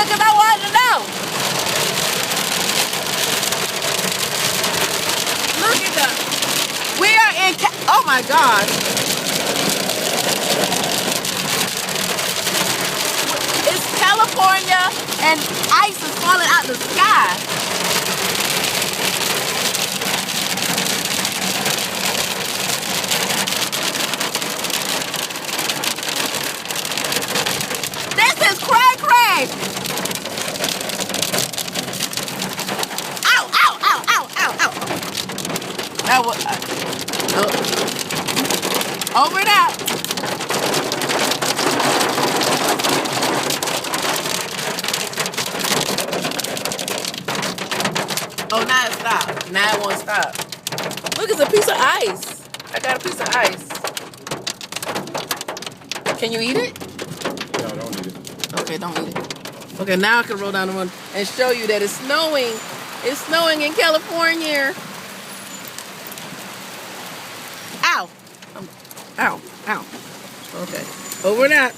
because I wanted to know. Look at that. We are in, oh my God. It's California and ice is falling out the sky. This is cray-cray. Ow, ow, ow, ow, ow, ow. That was, over and out. Oh, now it stopped. Now it won't stop. Look, it's a piece of ice. I got a piece of ice. Can you eat it? No, don't eat it. Okay, don't eat it. Okay, now I can roll down the one and show you that it's snowing. It's snowing in California. Ow. Ow. Ow. Okay. Over and out.